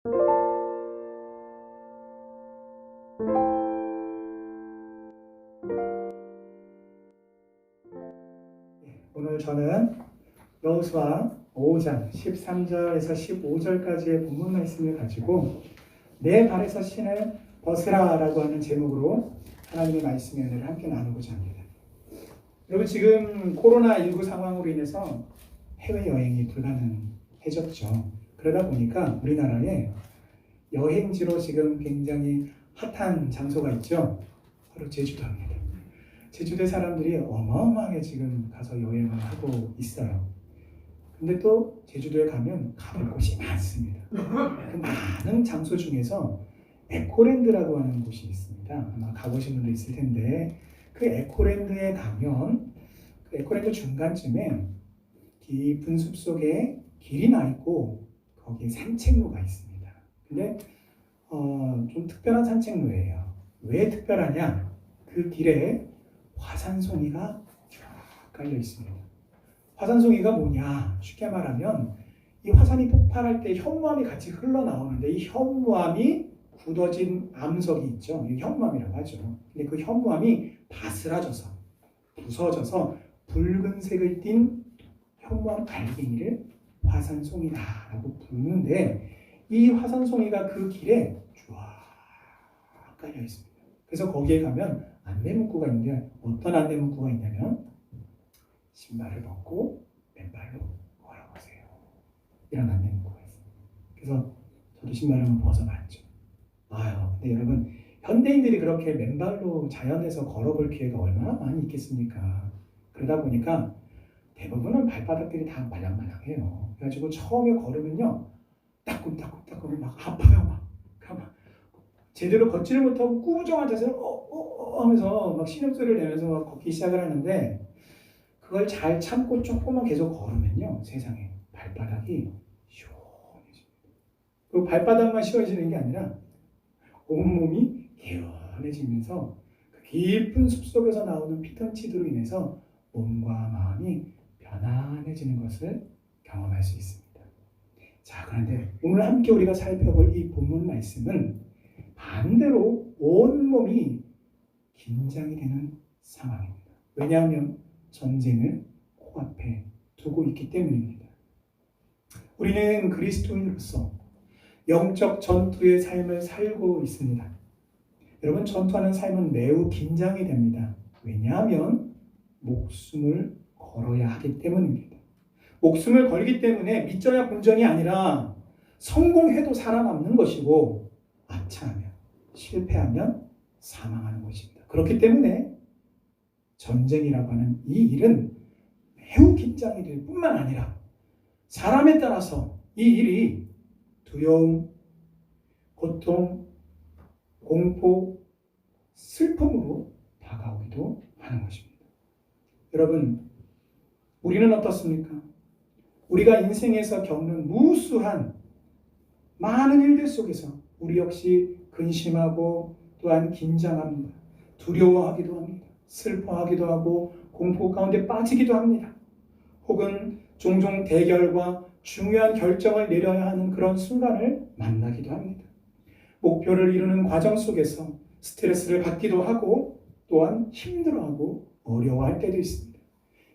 오늘 저는 여호수아 5장 13절에서 15절까지의 본문 말씀을 가지고 내 발에서 신을 벗으라라고 하는 제목으로 하나님의 말씀의 은혜를 함께 나누고자 합니다. 여러분, 지금 코로나19 상황으로 인해서 해외여행이 불가능해졌죠. 그러다 보니까 우리나라에 여행지로 지금 굉장히 핫한 장소가 있죠. 바로 제주도입니다. 제주도 사람들이 어마어마하게 지금 가서 여행을 하고 있어요. 근데 또 제주도에 가면 가볼 곳이 많습니다. 그 많은 장소 중에서 에코랜드라고 하는 곳이 있습니다. 아마 가보신 분도 있을 텐데, 그 에코랜드에 가면 그 에코랜드 중간쯤에 깊은 숲속에 길이 나 있고 거기에 산책로가 있습니다. 근데 좀 특별한 산책로예요. 왜 특별하냐? 그 길에 화산송이가 쭉 깔려 있습니다. 화산송이가 뭐냐? 쉽게 말하면 이 화산이 폭발할 때 현무암이 같이 흘러나오는데, 이 현무암이 굳어진 암석이 있죠. 이 현무암이라고 하죠. 근데 그 현무암이 바스라져서 부서져서 붉은색을 띤 현무암 갈갱이를 화산송이다라고 부르는데, 이 화산송이가 그 길에 쭉 깔려 있습니다. 그래서 거기에 가면 안내 문구가 있는데, 어떤 안내 문구가 있냐면 신발을 벗고 맨발로 걸어보세요. 이런 안내 문구가 있습니다. 그래서 저도 신발을 한번 벗어봤죠. 근데 여러분, 현대인들이 그렇게 맨발로 자연에서 걸어볼 기회가 얼마나 많이 있겠습니까? 그러다 보니까 대부분은 발바닥들이 다 말랑말랑해요. 그래가지고 처음에 걸으면요, 따끔따끔따끔 막 아파요. 막 제대로 걷지를 못하고 꾸부정한 자세로 하면서 막 신음소리를 내면서 막 걷기 시작을 하는데, 그걸 잘 참고 조금만 계속 걸으면요, 세상에 발바닥이 시원해집니다. 그 발바닥만 시원해지는 게 아니라 온몸이 개운해지면서 그 깊은 숲속에서 나오는 피톤치드로 인해서 몸과 마음이 편안해지는 것을 경험할 수 있습니다. 자, 그런데 오늘 함께 우리가 살펴볼 이 본문 말씀은 반대로 온몸이 긴장이 되는 상황입니다. 왜냐하면 전쟁을 코앞에 두고 있기 때문입니다. 우리는 그리스도인으로서 영적 전투의 삶을 살고 있습니다. 여러분, 전투하는 삶은 매우 긴장이 됩니다. 왜냐하면 목숨을 걸어야 하기 때문입니다. 목숨을 걸기 때문에 믿져야 본전이 아니라 성공해도 살아남는 것이고, 아차하면, 실패하면 사망하는 것입니다. 그렇기 때문에 전쟁이라고 하는 이 일은 매우 긴장이 될 뿐만 아니라 사람에 따라서 이 일이 두려움, 고통, 공포, 슬픔으로 다가오기도 하는 것입니다. 여러분, 우리는 어떻습니까? 우리가 인생에서 겪는 무수한 많은 일들 속에서 우리 역시 근심하고 또한 긴장합니다. 두려워하기도 합니다. 슬퍼하기도 하고 공포 가운데 빠지기도 합니다. 혹은 종종 대결과 중요한 결정을 내려야 하는 그런 순간을 만나기도 합니다. 목표를 이루는 과정 속에서 스트레스를 받기도 하고 또한 힘들어하고 어려워할 때도 있습니다.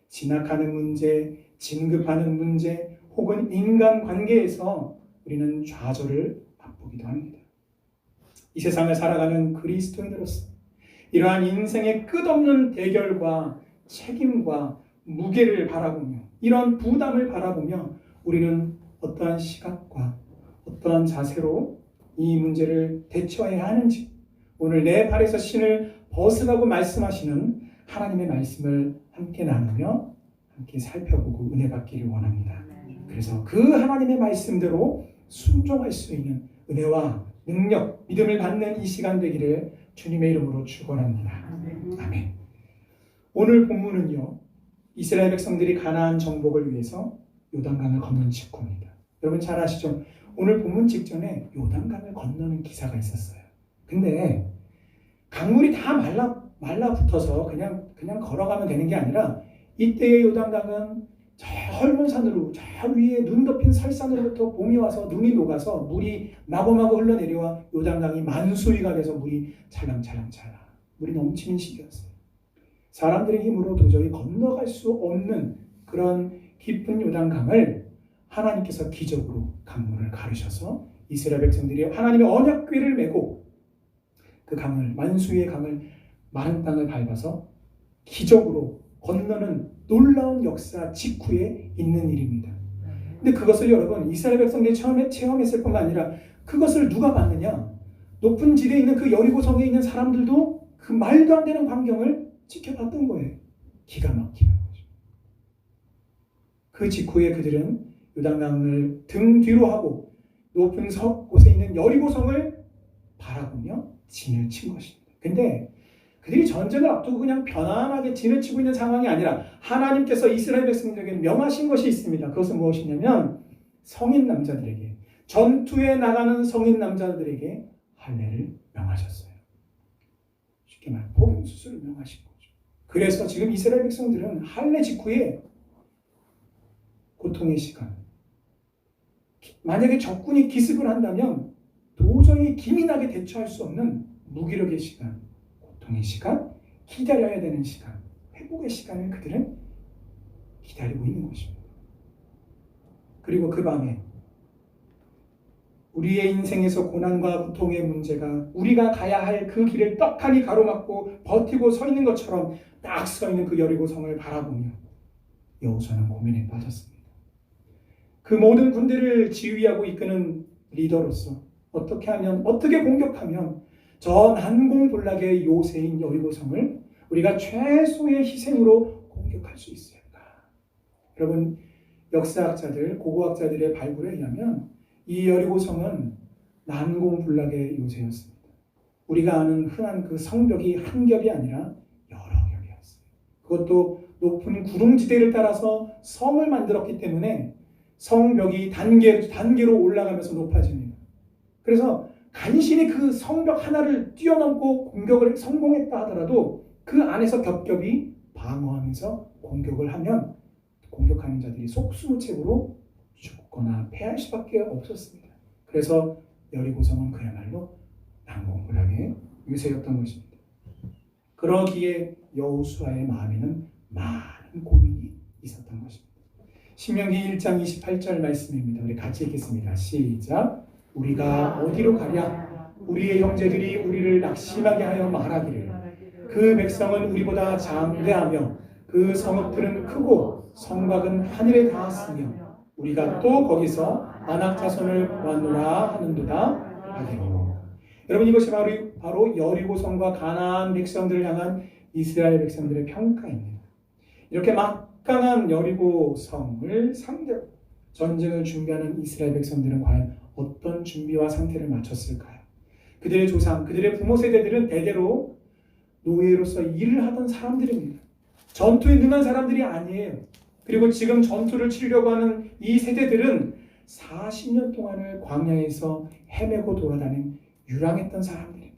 진학하는 문제, 진급하는 문제, 혹은 인간관계에서 우리는 좌절을 맛보기도 합니다. 이 세상을 살아가는 그리스도인으로서 이러한 인생의 끝없는 대결과 책임과 무게를 바라보며, 이런 부담을 바라보며 우리는 어떠한 시각과 어떠한 자세로 이 문제를 대처해야 하는지, 오늘 내 발에서 신을 벗으라고 말씀하시는 하나님의 말씀을 함께 나누며 함께 살펴보고 은혜 받기를 원합니다. 그래서 그 하나님의 말씀대로 순종할 수 있는 은혜와 능력, 믿음을 받는 이 시간 되기를 주님의 이름으로 축원합니다. 아멘. 오늘 본문은요, 이스라엘 백성들이 가나안 정복을 위해서 요단강을 건넌 직후입니다. 여러분 잘 아시죠? 오늘 본문 직전에 요단강을 건너는 기사가 있었어요. 근데 강물이 다 말라붙어서 그냥 걸어가면 되는 게 아니라, 이때의 요단강은 저 헐몬 산으로 저 위에 눈 덮인 설산으로부터 봄이 와서 눈이 녹아서 물이 마구마구 흘러내려와 요단강이 만수위가 돼서 물이 찰랑찰랑찰랑 물이 넘치는 시기였어요. 사람들의 힘으로 도저히 건너갈 수 없는 그런 깊은 요단강을 하나님께서 기적으로 강물을 가르셔서 이스라엘 백성들이 하나님의 언약궤를 메고 그 강을 만수의 강을 마른 땅을 밟아서 기적으로 건너는 놀라운 역사 직후에 있는 일입니다. 근데 그것을 여러분 이스라엘 백성들이 처음에 체험했을 뿐만 아니라 그것을 누가 봤느냐? 높은 지대에 있는 그 여리고성에 있는 사람들도 그 말도 안 되는 광경을 지켜봤던 거예요. 기가 막히는 거죠. 그 직후에 그들은 요단강을 등 뒤로 하고 높은 곳에 있는 여리고성을 바라보며 진을 친 것입니다. 근데 그들이 전쟁을 앞두고 그냥 편안하게 진을 치고 있는 상황이 아니라 하나님께서 이스라엘 백성들에게 명하신 것이 있습니다. 그것은 무엇이냐면 성인 남자들에게 전투에 나가는 성인 남자들에게 할례를 명하셨어요. 쉽게 말해 복용수술을 명하신 거죠. 그래서 지금 이스라엘 백성들은 할례 직후에 고통의 시간, 만약에 적군이 기습을 한다면 도저히 기민하게 대처할 수 없는 무기력의 시간, 고통의 시간, 기다려야 되는 시간, 회복의 시간을 그들은 기다리고 있는 것입니다. 그리고 그 밤에 우리의 인생에서 고난과 고통의 문제가 우리가 가야 할 그 길을 떡하니 가로막고 버티고 서 있는 것처럼 딱 서 있는 그 여리고성을 바라보며 여호수아는 고민에 빠졌습니다. 그 모든 군대를 지휘하고 이끄는 리더로서 어떻게 하면, 어떻게 공격하면 저 난공불락의 요새인 여리고성을 우리가 최소의 희생으로 공격할 수 있을까? 여러분, 역사학자들, 고고학자들의 발굴에 의하면 이 여리고성은 난공불락의 요새였습니다. 우리가 아는 흔한 그 성벽이 한 겹이 아니라 여러 겹이었어요. 그것도 높은 구릉지대를 따라서 성을 만들었기 때문에 성벽이 단계로 올라가면서 높아집니다. 그래서 간신히 그 성벽 하나를 뛰어넘고 공격을 성공했다 하더라도 그 안에서 겹겹이 방어하면서 공격을 하면 공격하는 자들이 속수무책으로 죽거나 패할 수밖에 없었습니다. 그래서 여리고성은 그야말로 난공불락의 유세였던 것입니다. 그러기에 여호수아의 마음에는 많은 고민이 있었던 것입니다. 신명기 1장 28절 말씀입니다. 우리 같이 읽겠습니다. 시작. 우리가 어디로 가랴? 우리의 형제들이 우리를 낙심하게 하여 말하기를 그 백성은 우리보다 장대하며 그 성읍들은 크고 성곽은 하늘에 닿았으며 우리가 또 거기서 아낙 자손을 보았노라 하는도다 하기로. 여러분, 이것이 바로 여리고성과 가나안 백성들을 향한 이스라엘 백성들의 평가입니다. 이렇게 막강한 여리고성을 상대로 전쟁을 준비하는 이스라엘 백성들은 과연 어떤 준비와 상태를 마쳤을까요? 그들의 조상, 그들의 부모 세대들은 대대로 노예로서 일을 하던 사람들입니다. 전투에 능한 사람들이 아니에요. 그리고 지금 전투를 치르려고 하는 이 세대들은 40년 동안을 광야에서 헤매고 돌아다닌 유랑했던 사람들입니다.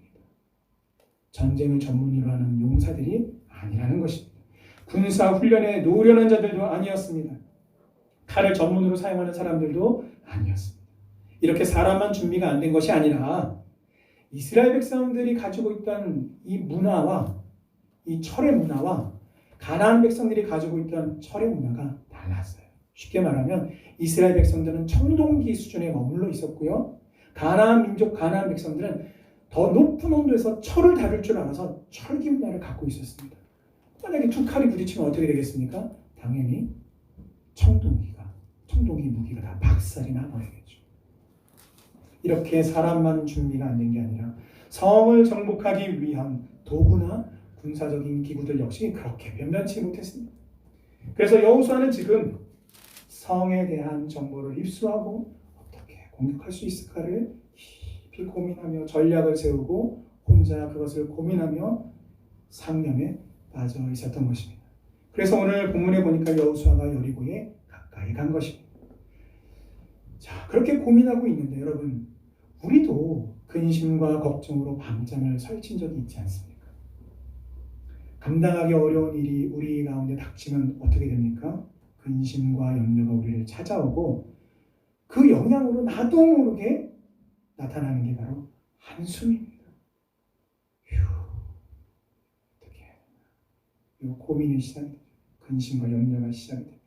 전쟁을 전문으로 하는 용사들이 아니라는 것입니다. 군사 훈련에 노련한 자들도 아니었습니다. 칼을 전문으로 사용하는 사람들도 아니었습니다. 이렇게 사람만 준비가 안 된 것이 아니라 이스라엘 백성들이 가지고 있던 이 문화와 이 철의 문화와 가나안 백성들이 가지고 있던 철의 문화가 달랐어요. 쉽게 말하면 이스라엘 백성들은 청동기 수준에 머물러 있었고요. 가나안 민족, 가나안 백성들은 더 높은 온도에서 철을 다룰 줄 알아서 철기 문화를 갖고 있었습니다. 만약에 두 칼이 부딪히면 어떻게 되겠습니까? 당연히 청동기 무기가 다 박살이 나버리겠죠. 이렇게 사람만 준비가 안 된 게 아니라 성을 정복하기 위한 도구나 군사적인 기구들 역시 그렇게 변변치 못했습니다. 그래서 여호수아는 지금 성에 대한 정보를 입수하고 어떻게 공격할 수 있을까를 깊이 고민하며 전략을 세우고 혼자 그것을 고민하며 상념에 빠져 있었던 것입니다. 그래서 오늘 본문에 보니까 여호수아가 여리고에 가까이 간 것입니다. 자, 그렇게 고민하고 있는데 여러분, 우리도 근심과 걱정으로 밤잠을 설친 적이 있지 않습니까? 감당하기 어려운 일이 우리 가운데 닥치면 어떻게 됩니까? 그 근심과 염려가 우리를 찾아오고 그 영향으로 나도 모르게 나타나는 게 바로 한숨입니다. 휴, 어떻게 해야 되나? 이 고민이 시작됩니다. 근심과 염려가 시작됩니다.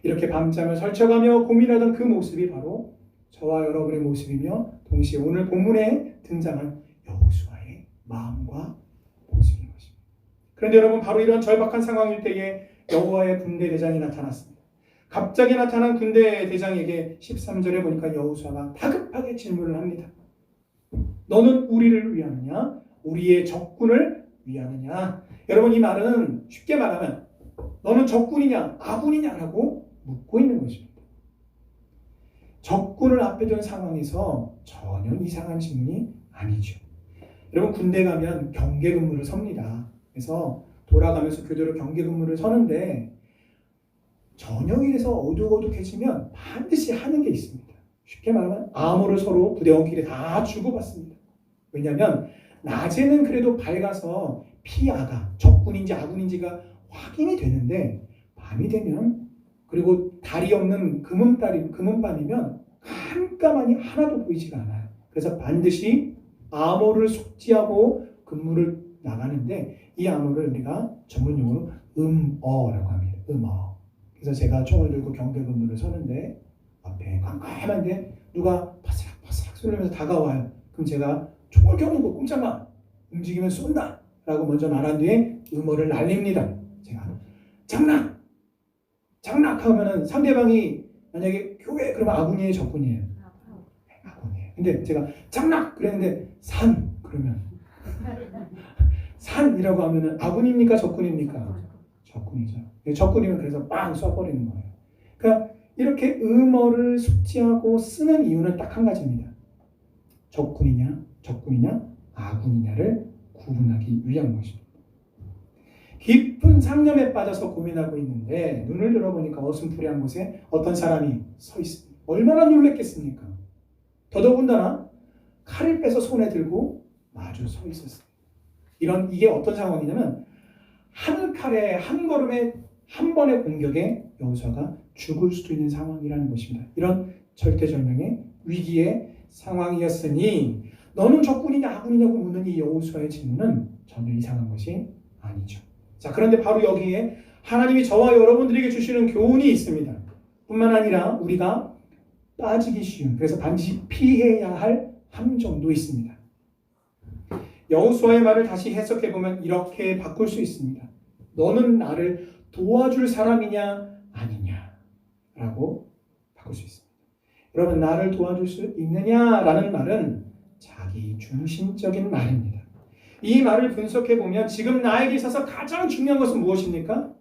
이렇게 밤잠을 설쳐가며 고민하던 그 모습이 바로 저와 여러분의 모습이며 동시에 오늘 본문에 등장한 여호수아의 마음과 모습인 것입니다. 그런데 여러분, 바로 이런 절박한 상황일 때에 여호와의 군대 대장이 나타났습니다. 갑자기 나타난 군대 대장에게 13절에 보니까 여호수아가 다급하게 질문을 합니다. 너는 우리를 위하느냐? 우리의 적군을 위하느냐? 여러분, 이 말은 쉽게 말하면 너는 적군이냐 아군이냐라고 묻고 있는 것입니다. 적군을 앞에 둔 상황에서 전혀 이상한 질문이 아니죠. 여러분, 군대 가면 경계 근무를 섭니다. 그래서 돌아가면서 교대로 경계 근무를 서는데 저녁이 돼서 어둑어둑해지면 반드시 하는 게 있습니다. 쉽게 말하면 암호를 서로 부대원끼리 다 주고받습니다. 왜냐하면 낮에는 그래도 밝아서 피아가 적군인지 아군인지가 확인이 되는데 밤이 되면, 그리고 달이 없는 금은밤이면 깜깜하니 하나도 보이지가 않아요. 그래서 반드시 암호를 숙지하고 근무를 나가는데 이 암호를 우리가 전문용어로 음어라고 합니다. 음어. 그래서 제가 총을 들고 경계 근무를 서는데 앞에 깜깜한데 누가 바스락바스락 소리면서 다가와요. 그럼 제가 총을 겨누고 꼼짝마, 움직이면 쏜다 라고 먼저 말한 뒤에 음어를 날립니다. 제가 장락하면은 상대방이 만약에 교회, 그러면 아군이에요 적군이에요? 아군이에요. 근데 제가 장락 그랬는데 산 그러면 산이라고 하면은 아군입니까 적군입니까? 적군이죠. 적군이면 그래서 빵 쏴버리는 거예요. 그러니까 이렇게 음어를 숙지하고 쓰는 이유는 딱 한 가지입니다. 적군이냐 아군이냐를 구분하기 위한 것입니다. 깊은 상념에 빠져서 고민하고 있는데 눈을 들어보니까 어슴푸레한 곳에 어떤 사람이 서 있습니다. 얼마나 놀랬겠습니까? 더더군다나 칼을 빼서 손에 들고 마주 서 있었습니다. 이게 어떤 상황이냐면 한 칼에 한 걸음에 한 번의 공격에 여호수아가 죽을 수도 있는 상황이라는 것입니다. 이런 절대절명의 위기의 상황이었으니 너는 적군이냐 아군이냐고 묻는 이 여호수아의 질문은 전혀 이상한 것이 아니죠. 자, 그런데 바로 여기에 하나님이 저와 여러분들에게 주시는 교훈이 있습니다. 뿐만 아니라 우리가 빠지기 쉬운, 그래서 반드시 피해야 할 함정도 있습니다. 여호수아의 말을 다시 해석해보면 이렇게 바꿀 수 있습니다. 너는 나를 도와줄 사람이냐 아니냐 라고 바꿀 수 있습니다. 여러분, 나를 도와줄 수 있느냐라는 말은 자기 중심적인 말입니다. 이 말을 분석해보면 지금 나에게 있어서 가장 중요한 것은 무엇입니까?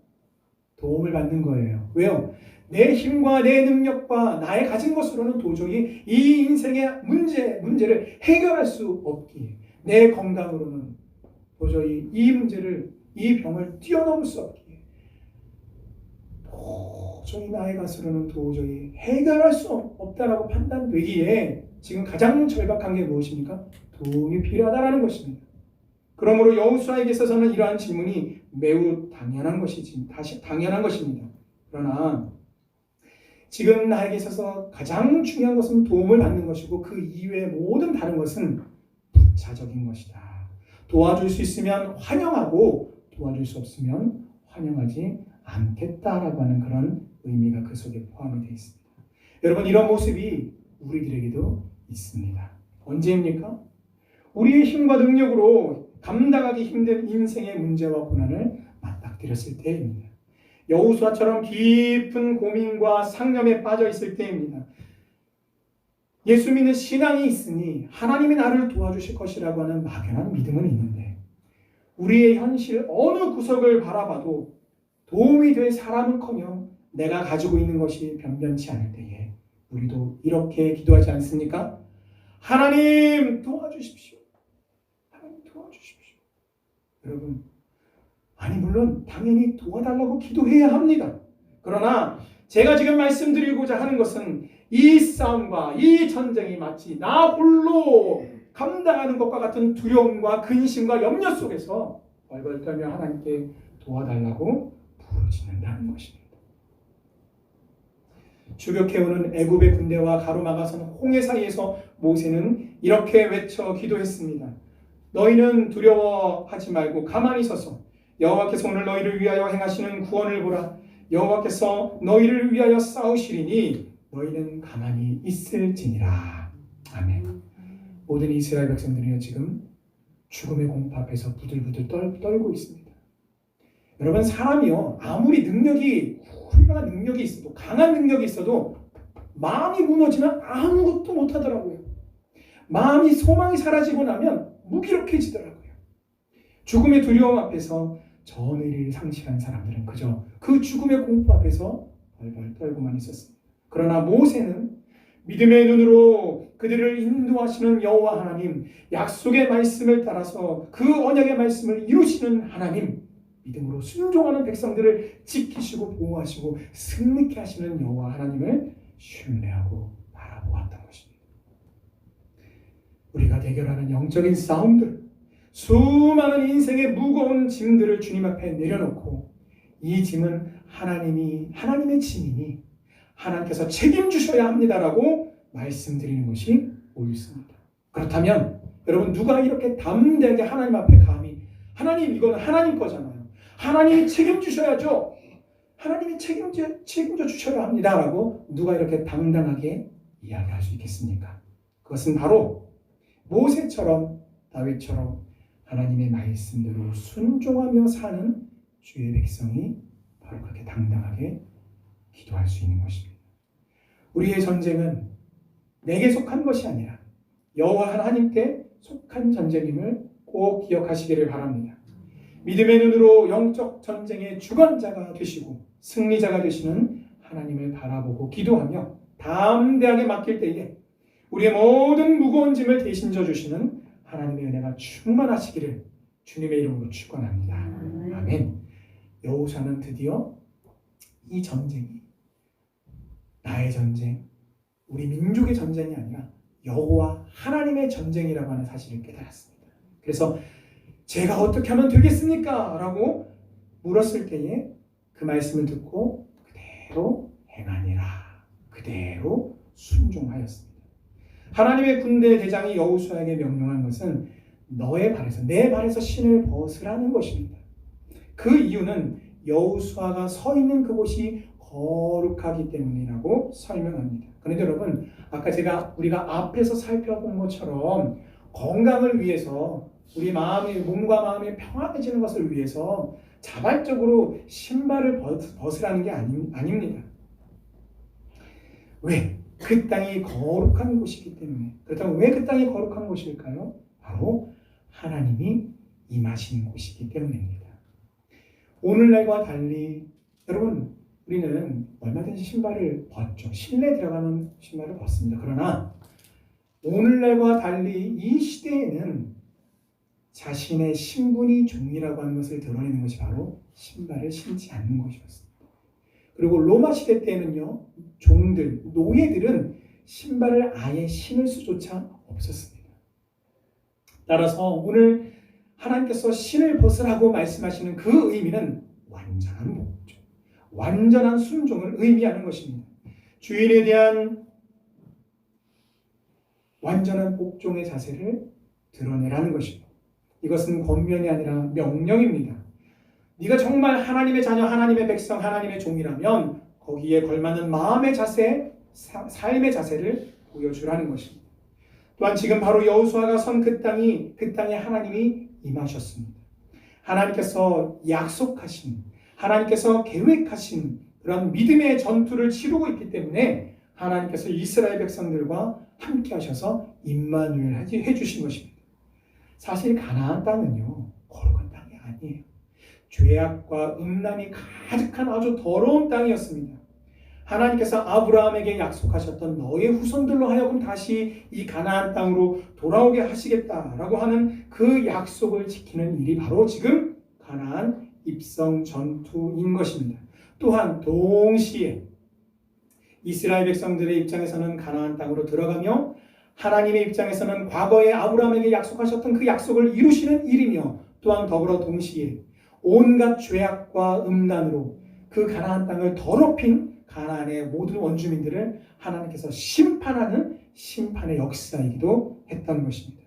도움을 받는 거예요. 왜요? 내 힘과 내 능력과 나의 가진 것으로는 도저히 이 인생의 문제를 해결할 수 없기에, 내 건강으로는 도저히 이 병을 뛰어넘을 수 없기에, 도저히 나의 것으로는 도저히 해결할 수 없다라고 판단되기에 지금 가장 절박한 게 무엇입니까? 도움이 필요하다라는 것입니다. 그러므로 여호수아에게 있어서는 이러한 질문이 매우 당연한 것입니다. 그러나 지금 나에게 있어서 가장 중요한 것은 도움을 받는 것이고 그 이외의 모든 다른 것은 부차적인 것이다. 도와줄 수 있으면 환영하고 도와줄 수 없으면 환영하지 않겠다라고 하는 그런 의미가 그 속에 포함이 되어 있습니다. 여러분, 이런 모습이 우리들에게도 있습니다. 언제입니까? 우리의 힘과 능력으로 감당하기 힘든 인생의 문제와 고난을 맞닥뜨렸을 때입니다. 여호수아처럼 깊은 고민과 상념에 빠져 있을 때입니다. 예수 믿는 신앙이 있으니 하나님이 나를 도와주실 것이라고 하는 막연한 믿음은 있는데 우리의 현실 어느 구석을 바라봐도 도움이 될 사람은커녕 내가 가지고 있는 것이 변변치 않을 때에 우리도 이렇게 기도하지 않습니까? 하나님 도와주십시오. 하나님 도와주십시오. 여러분, 물론 당연히 도와달라고 기도해야 합니다. 그러나 제가 지금 말씀드리고자 하는 것은 이 싸움과 이 전쟁이 마치 나 홀로 감당하는 것과 같은 두려움과 근심과 염려 속에서 벌벌 떨며 하나님께 도와달라고 부르짖는다는 것입니다. 추격해오는 애굽의 군대와 가로막아선 홍해 사이에서 모세는 이렇게 외쳐 기도했습니다. 너희는 두려워하지 말고 가만히 서서 여호와께서 오늘 너희를 위하여 행하시는 구원을 보라. 여호와께서 너희를 위하여 싸우시리니 너희는 가만히 있을지니라. 아멘. 모든 이스라엘 백성들이요 지금 죽음의 공포 앞에서 부들부들 떨고 있습니다. 여러분, 사람이요 아무리 능력이 훌륭한 능력이 있어도, 강한 능력이 있어도 마음이 무너지면 아무것도 못하더라고요. 마음이, 소망이 사라지고 나면 무기력해지더라고요. 죽음의 두려움 앞에서 전의를 상실한 사람들은 그저 그 죽음의 공포 앞에서 벌벌 떨고만 있었습니다. 그러나 모세는 믿음의 눈으로 그들을 인도하시는 여호와 하나님, 약속의 말씀을 따라서 그 언약의 말씀을 이루시는 하나님, 믿음으로 순종하는 백성들을 지키시고 보호하시고 승리케 하시는 여호와 하나님을 신뢰하고 바라보았던 것입니다. 우리가 대결하는 영적인 싸움들, 수많은 인생의 무거운 짐들을 주님 앞에 내려놓고 이 짐은 하나님의 짐이니 하나님께서 책임주셔야 합니다라고 말씀드리는 것이 옳습니다. 그렇다면 여러분, 누가 이렇게 담대하게 하나님 앞에 감히, 하나님 이거는 하나님 거잖아요. 하나님이 책임주셔야죠. 하나님이 책임져 주셔야 합니다라고 누가 이렇게 당당하게 이야기할 수 있겠습니까? 그것은 바로 모세처럼 다윗처럼 하나님의 말씀대로 순종하며 사는 주의 백성이 바로 그렇게 당당하게 기도할 수 있는 것입니다. 우리의 전쟁은 내게 속한 것이 아니라 여호와 하나님께 속한 전쟁임을 꼭 기억하시기를 바랍니다. 믿음의 눈으로 영적 전쟁의 주관자가 되시고 승리자가 되시는 하나님을 바라보고 기도하며 담대하게 맡길 때에 우리의 모든 무거운 짐을 대신 져주시는 하나님의 은혜가 충만하시기를 주님의 이름으로 축원합니다. 아멘. 여호수아는 드디어 이 전쟁이 나의 전쟁, 우리 민족의 전쟁이 아니라 여호와 하나님의 전쟁이라고 하는 사실을 깨달았습니다. 그래서 제가 어떻게 하면 되겠습니까? 라고 물었을 때에 그 말씀을 듣고 그대로 행하니라. 그대로 순종하였습니다. 하나님의 군대 대장이 여호수아에게 명령한 것은 내 발에서 신을 벗으라는 것입니다. 그 이유는 여호수아가 서 있는 그곳이 거룩하기 때문이라고 설명합니다. 그런데 여러분, 아까 우리가 앞에서 살펴본 것처럼 건강을 위해서 우리 몸과 마음이 평안해지는 것을 위해서 자발적으로 신발을 벗으라는 게 아닙니다. 왜? 그 땅이 거룩한 곳이기 때문에. 그렇다면 왜 그 땅이 거룩한 곳일까요? 바로 하나님이 임하신 곳이기 때문입니다. 오늘날과 달리 여러분, 우리는 얼마든지 신발을 벗죠. 실내 들어가는 신발을 벗습니다. 그러나 오늘날과 달리 이 시대에는 자신의 신분이 종이라고 하는 것을 드러내는 것이 바로 신발을 신지 않는 것이었습니다. 그리고 로마 시대 때는요, 노예들은 신발을 아예 신을 수조차 없었습니다. 따라서 오늘 하나님께서 신을 벗으라고 말씀하시는 그 의미는 완전한 복종, 완전한 순종을 의미하는 것입니다. 주인에 대한 완전한 복종의 자세를 드러내라는 것입니다. 이것은 권면이 아니라 명령입니다. 네가 정말 하나님의 자녀, 하나님의 백성, 하나님의 종이라면 거기에 걸맞는 마음의 자세, 삶의 자세를 보여주라는 것입니다. 또한 지금 바로 여호수아가 선 그 땅에 하나님이 임하셨습니다. 하나님께서 약속하신, 하나님께서 계획하신 그런 믿음의 전투를 치르고 있기 때문에 하나님께서 이스라엘 백성들과 함께 하셔서 임마누엘 해주신 것입니다. 사실 가나안 땅은요, 거룩한 땅이 아니에요. 죄악과 음란이 가득한 아주 더러운 땅이었습니다. 하나님께서 아브라함에게 약속하셨던 너의 후손들로 하여금 다시 이 가나안 땅으로 돌아오게 하시겠다라고 하는 그 약속을 지키는 일이 바로 지금 가나안 입성 전투인 것입니다. 또한 동시에 이스라엘 백성들의 입장에서는 가나안 땅으로 들어가며 하나님의 입장에서는 과거에 아브라함에게 약속하셨던 그 약속을 이루시는 일이며 또한 더불어 동시에 온갖 죄악과 음란으로 그 가나안 땅을 더럽힌 가나안의 모든 원주민들을 하나님께서 심판하는 심판의 역사이기도 했던 것입니다.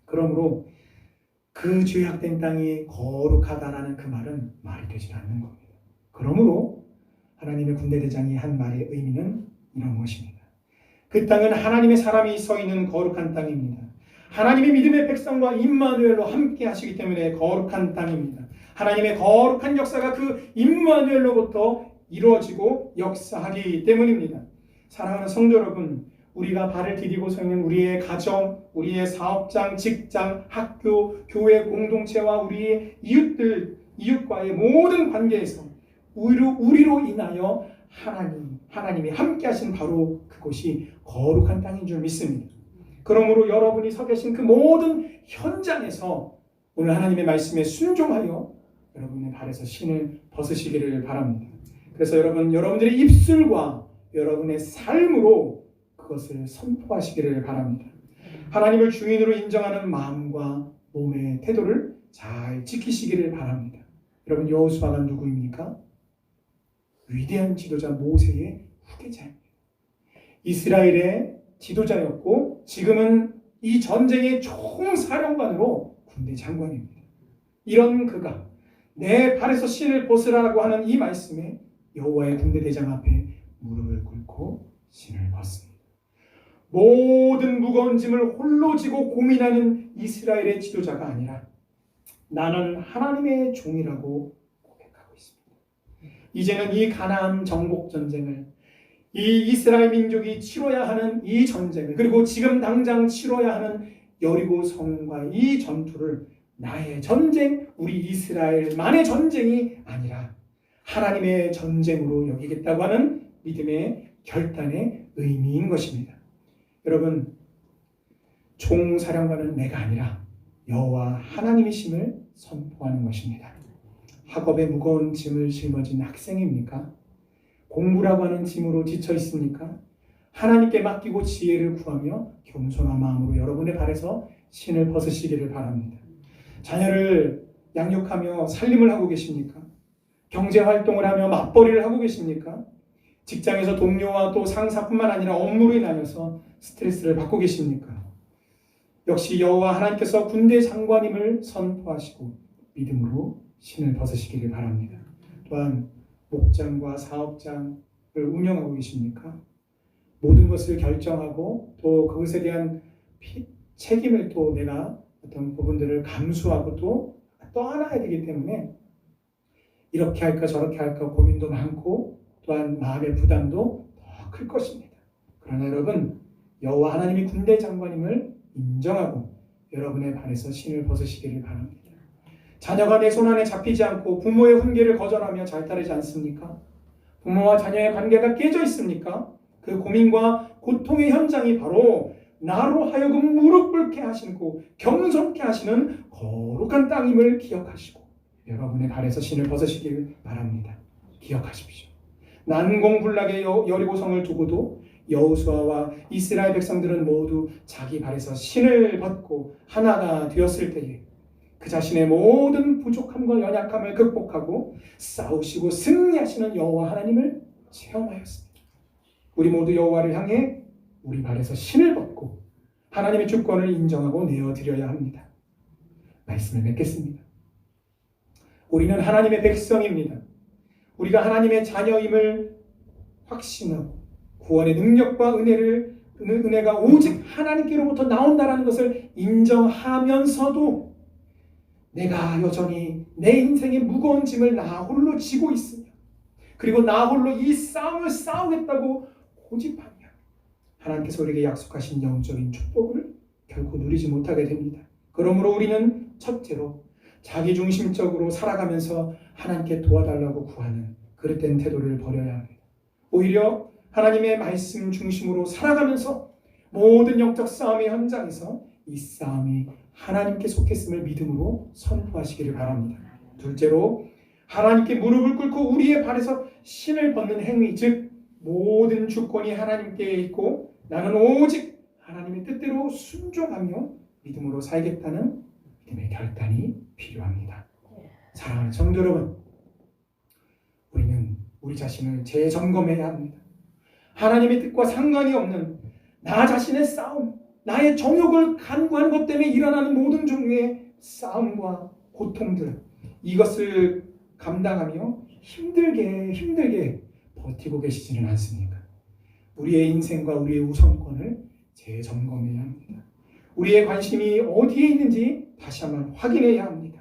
그러므로 그 죄악된 땅이 거룩하다라는 그 말은 말이 되지 않는 겁니다. 그러므로 하나님의 군대대장이 한 말의 의미는 이런 것입니다. 그 땅은 하나님의 사람이 서 있는 거룩한 땅입니다. 하나님의 믿음의 백성과 임마누엘로 함께 하시기 때문에 거룩한 땅입니다. 하나님의 거룩한 역사가 그 임마누엘로부터 이루어지고 역사하기 때문입니다. 사랑하는 성도 여러분, 우리가 발을 디디고 서 있는 우리의 가정, 우리의 사업장, 직장, 학교, 교회 공동체와 우리의 이웃과의 모든 관계에서 우리로 인하여 하나님이 함께 하신 바로 그곳이 거룩한 땅인 줄 믿습니다. 그러므로 여러분이 서 계신 그 모든 현장에서 오늘 하나님의 말씀에 순종하여 여러분의 발에서 신을 벗으시기를 바랍니다. 그래서 여러분들의 입술과 여러분의 삶으로 그것을 선포하시기를 바랍니다. 하나님을 주인으로 인정하는 마음과 몸의 태도를 잘 지키시기를 바랍니다. 여러분, 여호수아가 누구입니까? 위대한 지도자 모세의 후계자입니다. 이스라엘의 지도자였고 지금은 이 전쟁의 총사령관으로 군대 장관입니다. 이런 그가 내 발에서 신을 벗으라고 하는 이 말씀에 여호와의 군대 대장 앞에 무릎을 꿇고 신을 벗습니다. 모든 무거운 짐을 홀로 지고 고민하는 이스라엘의 지도자가 아니라 나는 하나님의 종이라고 고백하고 있습니다. 이제는 이 가나안 정복 전쟁을, 이 이스라엘 민족이 치러야 하는 이 전쟁을, 그리고 지금 당장 치러야 하는 여리고 성과의 이 전투를 나의 전쟁, 우리 이스라엘만의 전쟁이 아니라 하나님의 전쟁으로 여기겠다고 하는 믿음의 결단의 의미인 것입니다. 여러분, 총사령관은 내가 아니라 여호와 하나님이심을 선포하는 것입니다. 학업에 무거운 짐을 짊어진 학생입니까? 공부라고 하는 짐으로 지쳐 있습니까? 하나님께 맡기고 지혜를 구하며 겸손한 마음으로 여러분의 발에서 신을 벗으시기를 바랍니다. 자녀를 양육하며 살림을 하고 계십니까? 경제활동을 하며 맞벌이를 하고 계십니까? 직장에서 동료와 또 상사뿐만 아니라 업무로 인하여서 스트레스를 받고 계십니까? 역시 여호와 하나님께서 군대 장관임을 선포하시고 믿음으로 신을 벗으시기를 바랍니다. 또한 목장과 사업장을 운영하고 계십니까? 모든 것을 결정하고 또 그것에 대한 책임을 또 내가 어떤 부분들을 감수하고 또 떠안아야 되기 때문에 이렇게 할까 저렇게 할까 고민도 많고 또한 마음의 부담도 더 클 것입니다. 그러나 여러분, 여호와 하나님이 군대 장관임을 인정하고 여러분의 발에서 신을 벗으시기를 바랍니다. 자녀가 내 손안에 잡히지 않고 부모의 훈계를 거절하며 잘 따르지 않습니까? 부모와 자녀의 관계가 깨져 있습니까? 그 고민과 고통의 현장이 바로 나로 하여금 무릎 꿇게 하시고 겸손케 하시는 거룩한 땅임을 기억하시고 여러분의 발에서 신을 벗으시길 바랍니다. 기억하십시오. 난공불락의 여리고성을 두고도 여호수아와 이스라엘 백성들은 모두 자기 발에서 신을 벗고 하나가 되었을 때에 그 자신의 모든 부족함과 연약함을 극복하고 싸우시고 승리하시는 여호와 하나님을 체험하였습니다. 우리 모두 여호와를 향해 우리 발에서 신을 벗고 하나님의 주권을 인정하고 내어드려야 합니다. 말씀을 맺겠습니다. 우리는 하나님의 백성입니다. 우리가 하나님의 자녀임을 확신하고 구원의 능력과 은혜가 오직 하나님께로부터 나온다는 것을 인정하면서도 내가 여전히 내 인생의 무거운 짐을 나 홀로 지고 있으며 그리고 나 홀로 이 싸움을 싸우겠다고 고집하며 하나님께서 우리에게 약속하신 영적인 축복을 결코 누리지 못하게 됩니다. 그러므로 우리는 첫째로 자기중심적으로 살아가면서 하나님께 도와달라고 구하는 그릇된 태도를 버려야 합니다. 오히려 하나님의 말씀 중심으로 살아가면서 모든 영적 싸움의 현장에서 이 싸움이 하나님께 속했음을 믿음으로 선포하시기를 바랍니다. 둘째로 하나님께 무릎을 꿇고 우리의 발에서 신을 벗는 행위, 즉 모든 주권이 하나님께 있고 나는 오직 하나님의 뜻대로 순종하며 믿음으로 살겠다는 믿음의 결단이 필요합니다. 사랑하는 성도 여러분, 우리는 우리 자신을 재점검해야 합니다. 하나님의 뜻과 상관이 없는 나 자신의 싸움, 나의 정욕을 간구하는 것 때문에 일어나는 모든 종류의 싸움과 고통들, 이것을 감당하며 힘들게 버티고 계시지는 않습니까? 우리의 인생과 우리의 우선권을 재점검해야 합니다. 우리의 관심이 어디에 있는지 다시 한번 확인해야 합니다.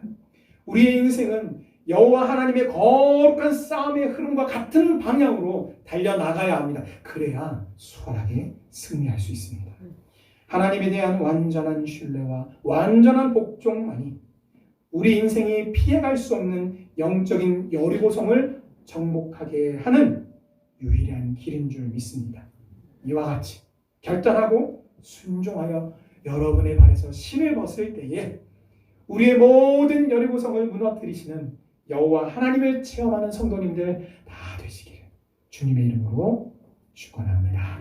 우리의 인생은 여호와 하나님의 거룩한 싸움의 흐름과 같은 방향으로 달려나가야 합니다. 그래야 수월하게 승리할 수 있습니다. 하나님에 대한 완전한 신뢰와 완전한 복종만이 우리 인생이 피해갈 수 없는 영적인 여리고성을 정복하게 하는 유일한 길인 줄 믿습니다. 이와 같이 결단하고 순종하여 여러분의 발에서 신을 벗을 때에 우리의 모든 여리고성을 무너뜨리시는 여호와 하나님을 체험하는 성도님들 다 되시기를 주님의 이름으로 축원합니다.